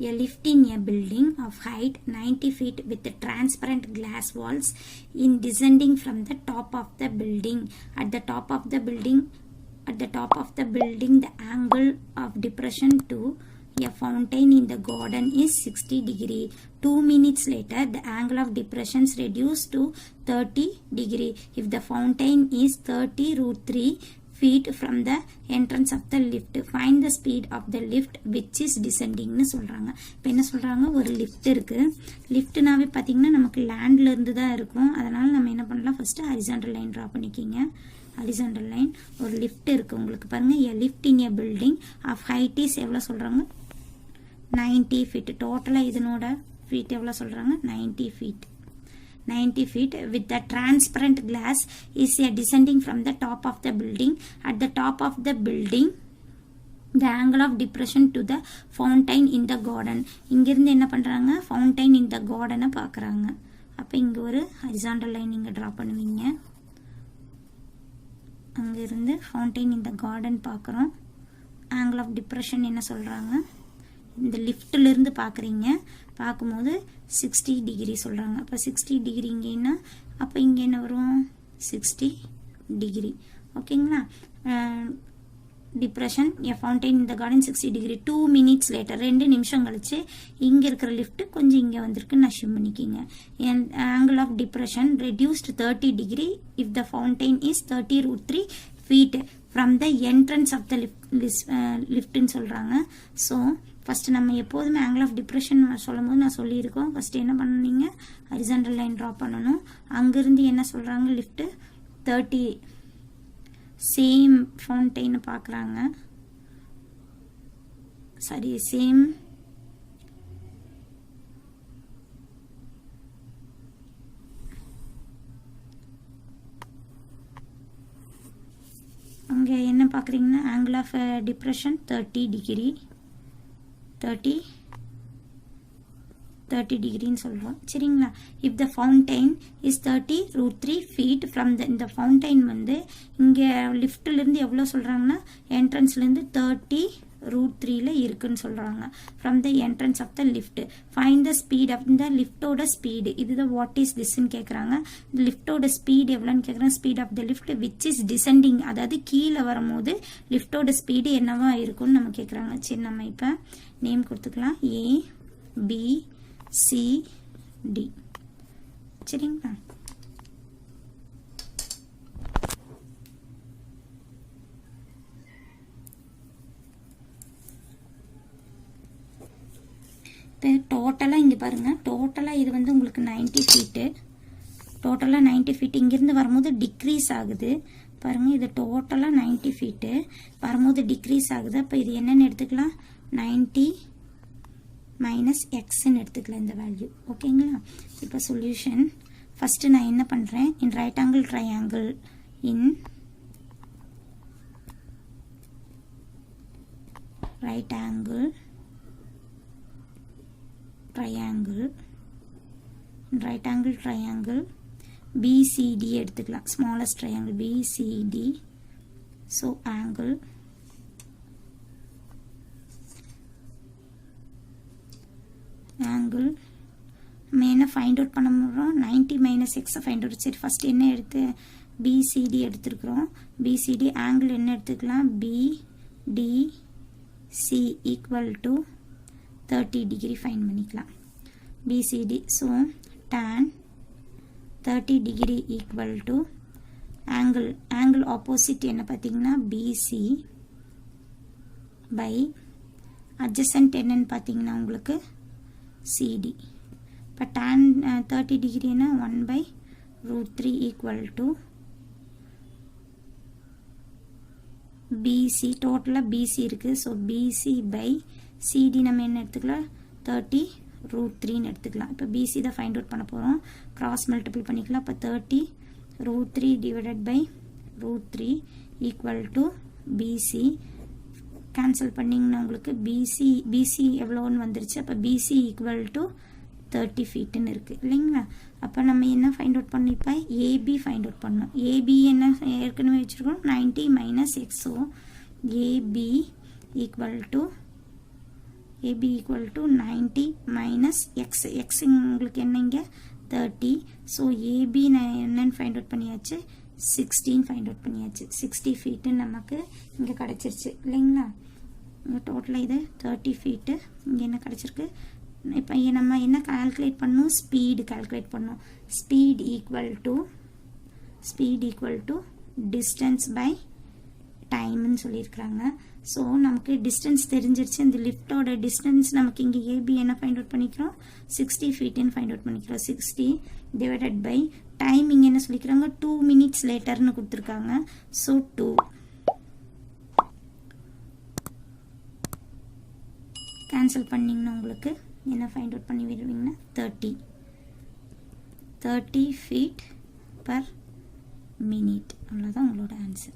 A lift in a building of height 90 feet with transparent glass walls in descending from the top of the building. At the top of the building, the angle of depression to a fountain in the garden is 60 degree. 2 minutes later, the angle of depression is reduced to 30 degree. If the fountain is 30√3 feet from the entrance of the lift, find the speed of the lift which is descending னு சொல்றாங்க. இப்போ என்ன சொல்றாங்க, ஒரு lift இருக்கு. லிஃப்ட்னாவே பாத்தீங்கன்னா நமக்கு லேண்ட்ல இருந்து தான் இருக்கும். அதனால நம்ம என்ன பண்ணலாம், ஃபர்ஸ்ட் ஹரிசாண்டல் லைன் டிரா பண்ணிக்கிங்க. ஹரிசாண்டல் லைன், ஒரு லிஃப்ட் இருக்கு உங்களுக்கு பாருங்க. a lift in a building of height is எவ்வளவு சொல்றாங்க, 90 feet. டோட்டலா இதனோட feet எவ்வளவு சொல்றாங்க, 90 feet. 90 feet with the transparent glass is a descending from the top of the building. At the top of the building, the angle of depression to the fountain in the garden. இங்கிருந்து என்ன பண்றாங்க, fountain in the garden பார்க்கறாங்க. அப்ப இங்க ஒரு horizontal line இங்க draw பண்ணுவீங்க. அங்க இருந்து fountain in the garden பார்க்கறோம். angle of depression என்ன சொல்றாங்க, இந்த லிஃப்ட்ல இருந்து பார்க்கறீங்க. பார்க்கும்போது 60 டிகிரி சொல்றாங்க. அப்ப 60 டிகிரி இங்கேனா அப்ப இங்க என்ன வரும், 60 டிகிரி. ஓகேங்களா. Depression a fountain in the garden 60 degree. 2 minutes later, 2 நிமிஷம் கழிச்சு இங்க இருக்கிற லிஃப்ட் கொஞ்சம் இங்க வந்திருக்கு assume பண்ணிக்கீங்க. angle of depression reduced 30 degree if the fountain is 30√3 feet from the entrance of the lift ன்னு சொல்றாங்க. so ஃபர்ஸ்ட் நம்ம எப்போதுமே angle of depression சொல்லும்போது நான் சொல்லியிருக்கோம், ஃபர்ஸ்ட் என்ன பண்ணீங்க, ஹரிசாண்டல் லைன் டிரா பண்ணணும். அங்கிருந்து என்ன சொல்றாங்க, லிஃப்ட் 30 சேம் ஃபவுண்டைன் பார்க்குறாங்க. சரி, சேம் அங்கே என்ன பார்க்குறீங்கன்னா angle of depression 30 degree. 30 டிகிரின்னு சொல்றோம். சரிங்களா. if the fountain is 30√3 feet from இந்த ஃபவுண்டைன் வந்து இங்க லிஃப்ட்ல இருந்து எவ்வளவு சொல்றாங்கன்னா, என்ட்ரன்ஸ்ல இருந்து 30√3ல இருக்குன்னு சொல்றாங்க. from the entrance of the lift, find the speed of the liftோட ஸ்பீடு. இதுதான் what is this ன்னு கேக்குறாங்க. லிஃப்டோட ஸ்பீடு எவ்வளவுன்னு கேக்குறாங்க. speed of the lift which is descending, அதாவது கீழே வரும்போது லிஃப்டோட ஸ்பீடு என்னவா இருக்கும்னு நம்ம கேக்குறாங்க. சரி, நம்ம இப்ப நேம் கொடுத்துக்கலாம், A B C D. சரிங்களா. டோட்டலா இங்க பாருங்க, டோட்டலா இது வந்து உங்களுக்கு 90 ஃபீட். டோட்டலா 90 ஃபீட் இங்கிருந்து வரும்போது டிக்ரீஸ் ஆகுது பாருங்க. இது டோட்டலா 90 ஃபீட் வரும்போது டிக்ரீஸ் ஆகுது. அப்ப இது என்னன்னு எடுத்துக்கலாம், 90 minus x ன்னு எடுத்துக்கலாம் இந்த வேல்யூ. ஓகேங்களா. இப்போ சொல்யூஷன் ஃபர்ஸ்ட் நான் என்ன பண்றேன், in right angle triangle, in right angle triangle BCD எடுத்துக்கலாம். smallest triangle BCD. so angle நம்ம என்ன ஃபைண்ட் அவுட் பண்ண போறோம், 90 minus x ஃபைண்ட் அவுட். சரி, ஃபர்ஸ்ட் என்ன எடுத்து BCD எடுத்துக்கிறோம். BCD angle என்ன எடுத்துக்கலாம், BDC equal to 30 degree find பண்ணிக்கலாம். BCD so tan 30 degree equal to angle opposite என்ன பார்த்தீங்கன்னா BC by adjacent என்னன்னு பார்த்தீங்கன்னா உங்களுக்கு CD. இப்போ tan 30 degree என்ன 1/√3 equal to BC. டோட்டலா BC இருக்கு. ஸோ BC by CD நம்ம என்ன எடுத்துக்கலாம், 30√3 எடுத்துக்கலாம். இப்போ BC தான் ஃபைண்ட் அவுட் பண்ண போகிறோம். கிராஸ் மல்டிபிள் பண்ணிக்கலாம். இப்போ 30√3 divided by √3 equal to BC. Cancel பண்ணிங்கன்னா உங்களுக்கு BC எவ்வளோன்னு வந்துருச்சு. அப்போ BC equal to 30 ஃபீட்டுன்னு இருக்குது இல்லைங்களா. அப்போ நம்ம என்ன ஃபைண்ட் அவுட் பண்ணோம், இப்போ AB ஃபைண்ட் அவுட் பண்ணோம். AB என்ன ஏற்கனவே வச்சுருக்கோம், 90 minus x. So AB equal to AB equal to 90 minus x x உங்களுக்கு என்னங்க 30. ஸோ ஏபி நான் என்னன்னு ஃபைண்ட் அவுட் பண்ணியாச்சு 16 ஃபைண்ட் அவுட் பண்ணியாச்சு. 60 ஃபீட்டு நமக்கு இங்கே கிடச்சிருச்சு இல்லைங்களா. டோட்டலாக இது 30 ஃபீட்டு இங்கே என்ன கிடச்சிருக்கு. இப்போ நம்ம என்ன கால்குலேட் பண்ணணும், ஸ்பீடு கால்குலேட் பண்ணணும். Speed equal to distance by டைம்னு சொல்லியிருக்கிறாங்க. ஸோ நமக்கு டிஸ்டன்ஸ் தெரிஞ்சிருச்சு. இந்த லிஃப்டோட டிஸ்டன்ஸ் நமக்கு இங்கே ஏபி என்ன ஃபைண்ட் அவுட் பண்ணிக்கிறோம் 60 ஃபீட்டுன்னு ஃபைண்ட் அவுட் பண்ணிக்கிறோம். 60 டிவைடட் பை டைம் இங்கே என்ன சொல்லிக்கிறாங்க 2 minutes லேட்டர்னு கொடுத்துருக்காங்க. ஸோ 2 கேன்சல் பண்ணிங்கன்னா உங்களுக்கு என்ன ஃபைண்ட் அவுட் பண்ணி விடுவீங்கன்னா 30 feet per minute. அவ்வளோதான் உங்களோட ஆன்சர்.